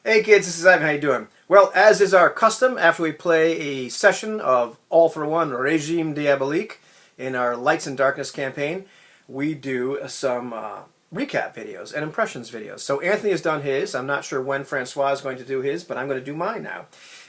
Hey kids, this is Ivan. How you doing? Well, as is our custom, after we play a session of All for One Regime Diabolique in our Lights and Darkness campaign, we do some recap videos and impressions videos. So Anthony has done his. I'm not sure when Francois is going to do his, but I'm going to do mine now.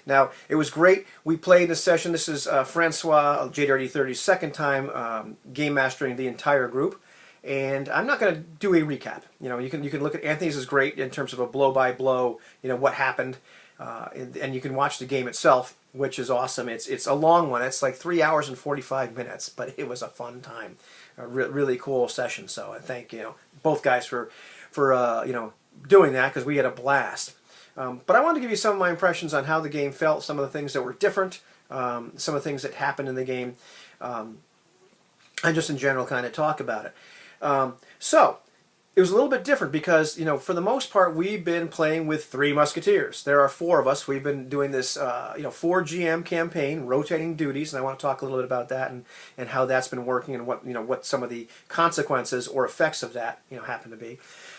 Now, it was great. We played this session. This is Francois, JDRD30's second time game mastering the entire group. And I'm not going to do a recap. You know, you can look at Anthony's is great in terms of a blow by blow. You know what happened, and you can watch the game itself, which is awesome. It's a long one. It's like 3 hours and 45 minutes, but it was a fun time, a really cool session. So I thank both guys for doing that because we had a blast. But I wanted to give you some of my impressions on how the game felt, some of the things that were different, some of the things that happened in the game, and just in general kind of talk about it. So it was a little bit different because, for the most part, we've been playing with Three Musketeers. There are four of us. We've been doing this, 4 GM campaign, rotating duties, and I want to talk a little bit about that and how that's been working and what some of the consequences or effects of that, happen to be.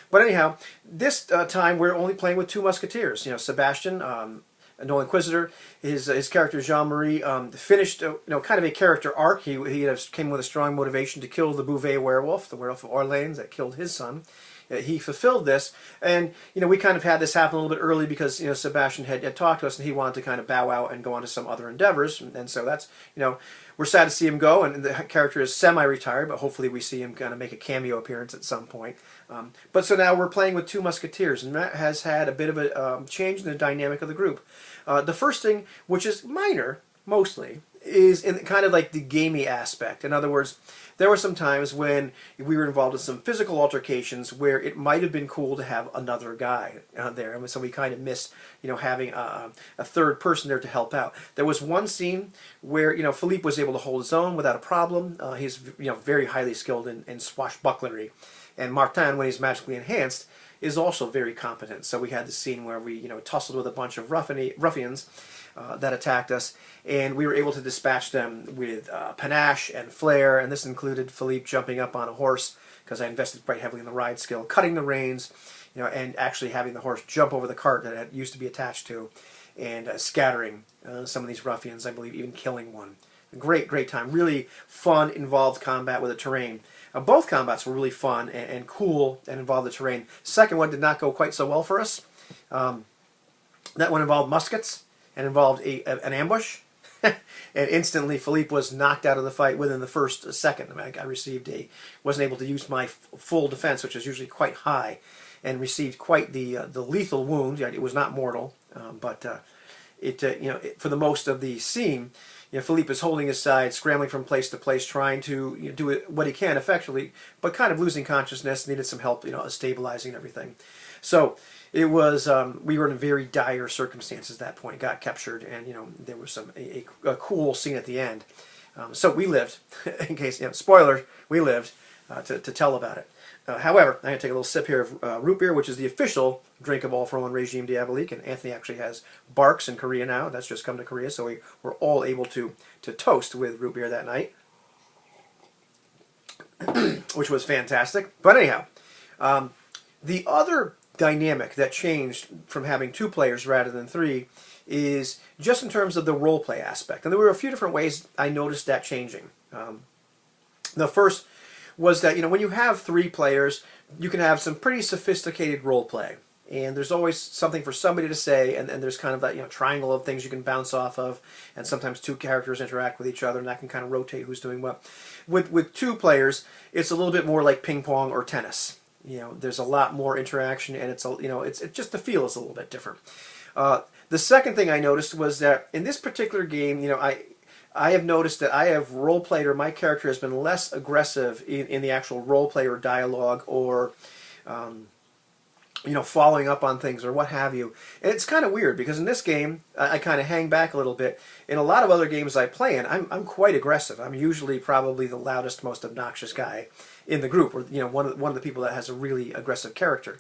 But anyhow, this time we're only playing with 2 Musketeers. Sebastian, Noble Inquisitor, his character Jean-Marie finished kind of a character arc. He came with a strong motivation to kill the Bouvet werewolf, the werewolf of Orleans that killed his son. He fulfilled this, and we kind of had this happen a little bit early because Sebastian had talked to us and he wanted to kind of bow out and go on to some other endeavors, and so that's we're sad to see him go, and the character is semi-retired, but hopefully we see him kind of make a cameo appearance at some point. But so now we're playing with 2 Musketeers, and that has had a bit of a change in the dynamic of the group. The first thing, which is minor, mostly, is in kind of like the gamey aspect. In other words, there were some times when we were involved in some physical altercations where it might have been cool to have another guy there. And so we kind of missed, having a third person there to help out. There was one scene where, Philippe was able to hold his own without a problem. He's, very highly skilled in swashbucklery. And Martin, when he's magically enhanced, is also very competent. So we had the scene where we, tussled with a bunch of ruffians that attacked us, and we were able to dispatch them with panache and flair, and this included Philippe jumping up on a horse, because I invested quite heavily in the ride skill, cutting the reins, and actually having the horse jump over the cart that it used to be attached to, and scattering some of these ruffians, I believe even killing one. A great time. Really fun, involved combat with the terrain. Both combats were really fun and cool and involved the terrain. Second one did not go quite so well for us. That one involved muskets and involved an ambush. And instantly Philippe was knocked out of the fight within the first second. I wasn't able to use my full defense, which is usually quite high, and received quite the lethal wound. It was not mortal, but for the most of the scene, Philippe is holding his side, scrambling from place to place, trying to do what he can effectively, but kind of losing consciousness, needed some help, stabilizing everything. So it was, we were in very dire circumstances at that point, got captured, and there was a cool scene at the end. So we lived, in case, spoiler, we lived to tell about it. However, I'm going to take a little sip here of root beer, which is the official drink of All for One Regime Diabolique, and Anthony actually has Barks in Korea now. That's just come to Korea, so we were all able to toast with root beer that night, which was fantastic. But anyhow, the other dynamic that changed from having 2 players rather than 3 is just in terms of the roleplay aspect. And there were a few different ways I noticed that changing. The first was that, when you have 3 players, you can have some pretty sophisticated role play. And there's always something for somebody to say, and there's kind of that, triangle of things you can bounce off of, and sometimes 2 characters interact with each other, and that can kind of rotate who's doing what. With 2 players, it's a little bit more like ping pong or tennis. There's a lot more interaction, and it's just the feel is a little bit different. The second thing I noticed was that in this particular game, I have noticed that I have role-played, or my character has been less aggressive in the actual role-play or dialogue or, following up on things or what have you. And it's kind of weird because in this game, I kind of hang back a little bit. In a lot of other games I play in, I'm quite aggressive. I'm usually probably the loudest, most obnoxious guy in the group, or one of the people that has a really aggressive character.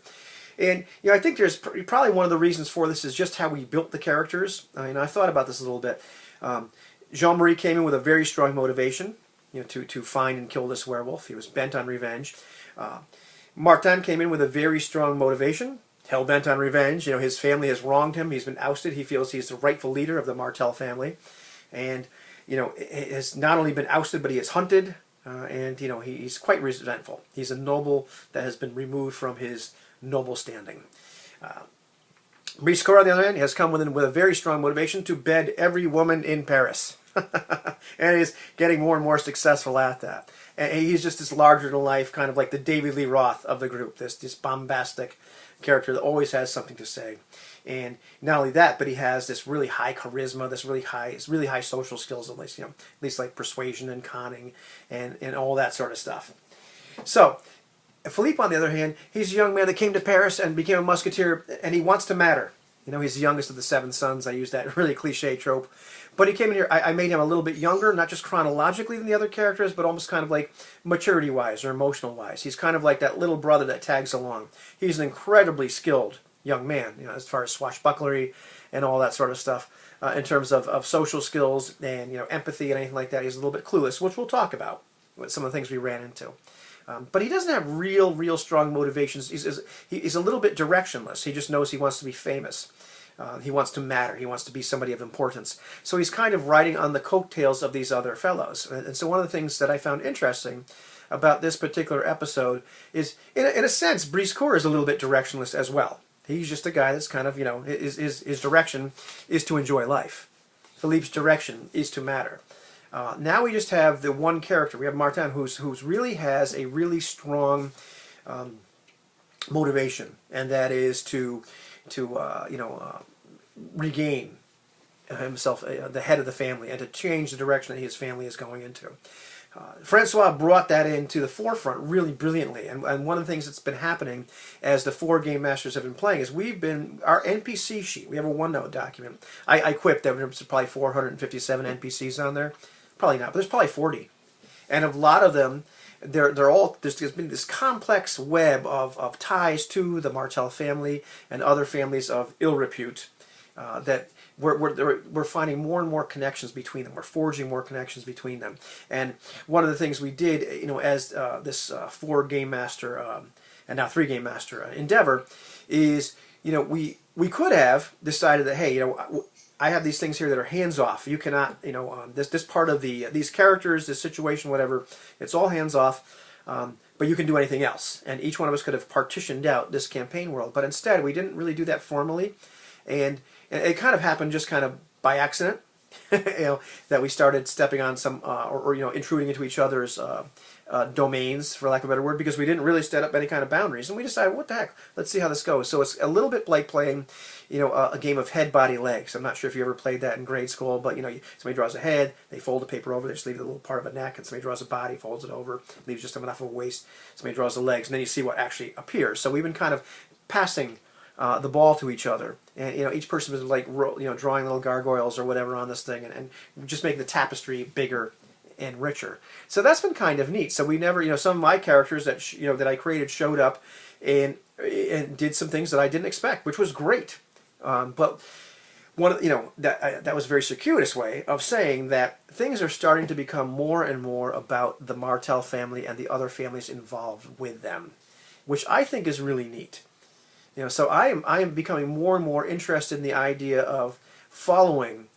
And I think there's probably one of the reasons for this is just how we built the characters. I've thought about this a little bit. Jean-Marie came in with a very strong motivation, to find and kill this werewolf. He was bent on revenge. Martin came in with a very strong motivation, hell-bent on revenge. His family has wronged him. He's been ousted. He feels he's the rightful leader of the Martell family. And, has not only been ousted, but he is hunted. And, he's quite resentful. He's a noble that has been removed from his noble standing. Briscoe, on the other hand, has come with a very strong motivation to bed every woman in Paris. And is getting more and more successful at that. And he's just this larger-than-life, kind of like the David Lee Roth of the group, this bombastic character that always has something to say. And not only that, but he has this really high charisma, this really high social skills, at least like persuasion and conning and all that sort of stuff. So, Philippe, on the other hand, he's a young man that came to Paris and became a musketeer, and he wants to matter. He's the youngest of the 7 sons. I use that really cliche trope. But he came in here, I made him a little bit younger, not just chronologically than the other characters, but almost kind of like maturity-wise or emotional-wise. He's kind of like that little brother that tags along. He's an incredibly skilled young man, as far as swashbucklery and all that sort of stuff. In terms of social skills and, empathy and anything like that, he's a little bit clueless, which we'll talk about with some of the things we ran into. But he doesn't have real strong motivations. He's a little bit directionless. He just knows he wants to be famous. He wants to matter. He wants to be somebody of importance. So he's kind of riding on the coattails of these other fellows. And so one of the things that I found interesting about this particular episode is, in a sense, Briscoe is a little bit directionless as well. He's just a guy that's kind of, his direction is to enjoy life. Philippe's direction is to matter. Now we just have the one character. We have Martin, who's really has a really strong motivation, and that is to regain himself, the head of the family, and to change the direction that his family is going into. Francois brought that into the forefront really brilliantly, and one of the things that's been happening as the 4 game masters have been playing is our NPC sheet, we have a OneNote document. I quipped that there's probably 457 NPCs on there. Probably not, but there's probably 40. And a lot of them, there's been this complex web of ties to the Martell family and other families of ill repute that we're finding more and more connections between them. We're forging more connections between them. And one of the things we did, as this 4 game master and now 3 game master endeavor is, we could have decided that, hey, I have these things here that are hands off. You cannot, this part of these characters, this situation, whatever, it's all hands off. But you can do anything else. And each one of us could have partitioned out this campaign world. But instead, we didn't really do that formally. And it kind of happened just kind of by accident, that we started stepping on some, or intruding into each other's domains, for lack of a better word, because we didn't really set up any kind of boundaries. And we decided, what the heck, let's see how this goes. So it's a little bit like playing, a game of head, body, legs. I'm not sure if you ever played that in grade school, but, somebody draws a head, they fold the paper over, they just leave a little part of a neck, and somebody draws a body, folds it over, leaves just enough of a waist, somebody draws the legs, and then you see what actually appears. So we've been kind of passing the ball to each other, and each person was like drawing little gargoyles or whatever on this thing, and just making the tapestry bigger and richer. So that's been kind of neat. So we never, some of my characters that that I created showed up and did some things that I didn't expect, which was great. But one of that was a very circuitous way of saying that things are starting to become more and more about the Martell family and the other families involved with them, which I think is really neat. So I am becoming more and more interested in the idea of following,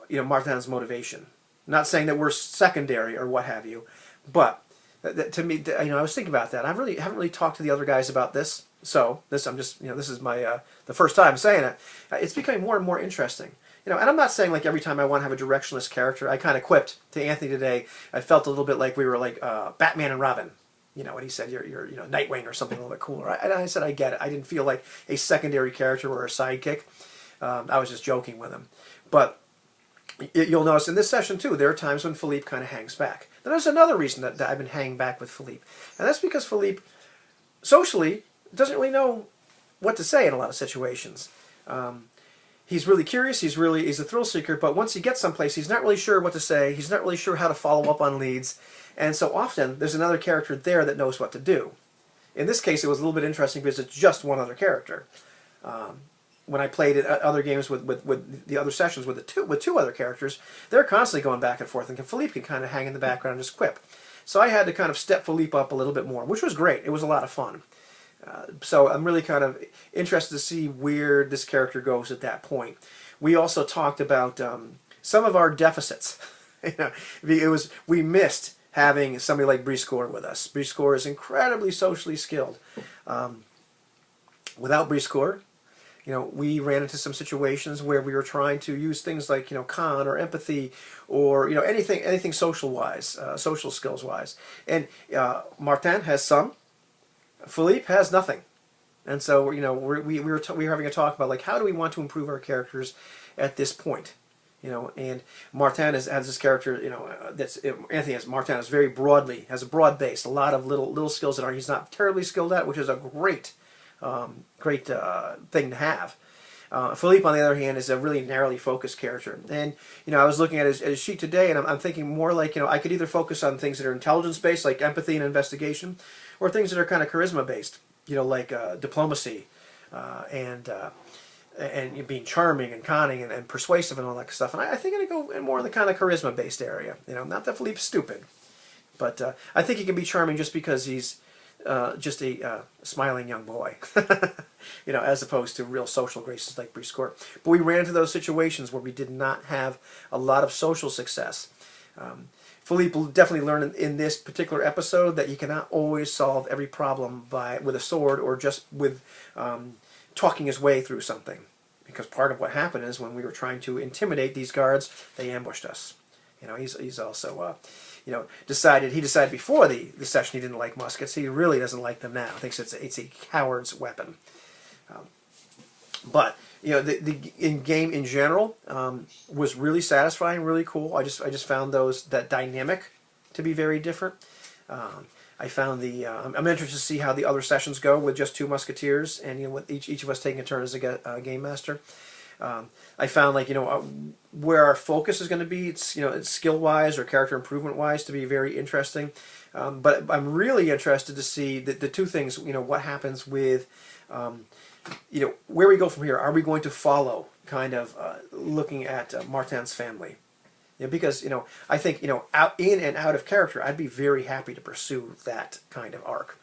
Martin's motivation. Not saying that we're secondary or what have you, but to me, I was thinking about that. I haven't really talked to the other guys about this. So this is my the first time saying it. It's becoming more and more interesting. And I'm not saying like every time I want to have a directionless character. I kind of quipped to Anthony today. I felt a little bit like we were like Batman and Robin. When he said you're Nightwing or something a little bit cooler. I said I get it. I didn't feel like a secondary character or a sidekick. I was just joking with him. But you'll notice in this session too, there are times when Philippe kind of hangs back. Then there's another reason that I've been hanging back with Philippe, and that's because Philippe, socially, doesn't really know what to say in a lot of situations. He's really curious. He's a thrill seeker. But once he gets someplace, he's not really sure what to say. He's not really sure how to follow up on leads. And so often, there's another character there that knows what to do. In this case, it was a little bit interesting because it's just one other character. When I played other games with the other sessions with two other characters, they're constantly going back and forth, and Philippe can kind of hang in the background and just quip. So I had to kind of step Philippe up a little bit more, which was great. It was a lot of fun. So I'm really kind of interested to see where this character goes at that point. We also talked about some of our deficits. You know, we missed having somebody like Briscoe with us. Briscoe is incredibly socially skilled. Without Briscoe, you know, we ran into some situations where we were trying to use things like, you know, con or empathy or, you know, anything social wise, social skills wise. And Martin has some. Philippe has nothing. And so, you know, we were having a talk about, like, how do we want to improve our characters at this point? You know, and Martin has this character, you know, Martin is very has a broad base, a lot of little skills that he's not terribly skilled at, which is a great thing to have. Philippe, on the other hand, is a really narrowly focused character. And, you know, I was looking at his sheet today, and I'm thinking more like, you know, I could either focus on things that are intelligence-based, like empathy and investigation, or things that are kind of charisma-based, you know, like diplomacy and being charming and conning and persuasive and all that stuff. And I think I'd go in more in the kind of charisma-based area. You know, not that Philippe's stupid, but I think he can be charming just because he's just a smiling young boy, you know, as opposed to real social graces like Briscoe. But we ran into those situations where we did not have a lot of social success. Philippe definitely learned in this particular episode that you cannot always solve every problem with a sword or just with talking his way through something. Because part of what happened is when we were trying to intimidate these guards, they ambushed us. You know, he's also you know, decided before the session he didn't like muskets. He really doesn't like them now. Thinks it's a coward's weapon. But you know, the in-game in general was really satisfying, really cool. I just found that dynamic to be very different. I found I'm interested to see how the other sessions go with just 2 musketeers, and you know, with each of us taking a turn as a game master. I found, like, you know, where our focus is going to be, it's, you know, it's skill-wise or character improvement-wise, to be very interesting. But I'm really interested to see the 2 things, you know, what happens with, you know, where we go from here. Are we going to follow, kind of, looking at Martin's family? You know, because, you know, I think, you know, in and out of character, I'd be very happy to pursue that kind of arc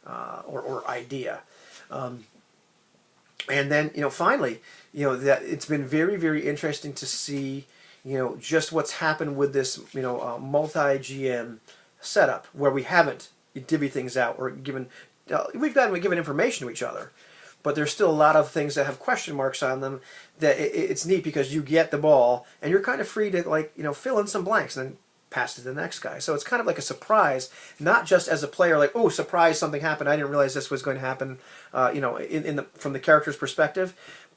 or idea. And then, you know, finally, you know, that it's been very, very interesting to see, you know, just what's happened with this, you know, multi-GM setup where we haven't divvied things out or we've given information to each other, but there's still a lot of things that have question marks on them. That it's neat because you get the ball and you're kind of free to, like, you know, fill in some blanks and then pass to the next guy. So it's kind of like a surprise, not just as a player, like, oh, surprise, something happened, I didn't realize this was going to happen, you know, from the character's perspective,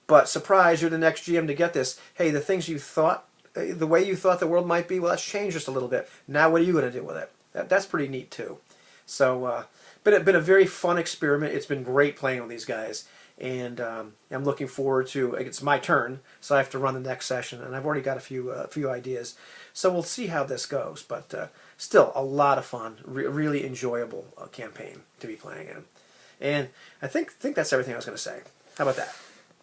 but surprise, you're the next GM to get this. Hey, the things you thought, the way you thought the world might be, well, that's changed just a little bit. Now what are you going to do with it? That's pretty neat too. So, been a very fun experiment. It's been great playing with these guys. And I'm looking forward to, it's my turn, so I have to run the next session, and I've already got a few ideas. So we'll see how this goes, but still a lot of fun, really enjoyable campaign to be playing in. And I think that's everything I was going to say. How about that?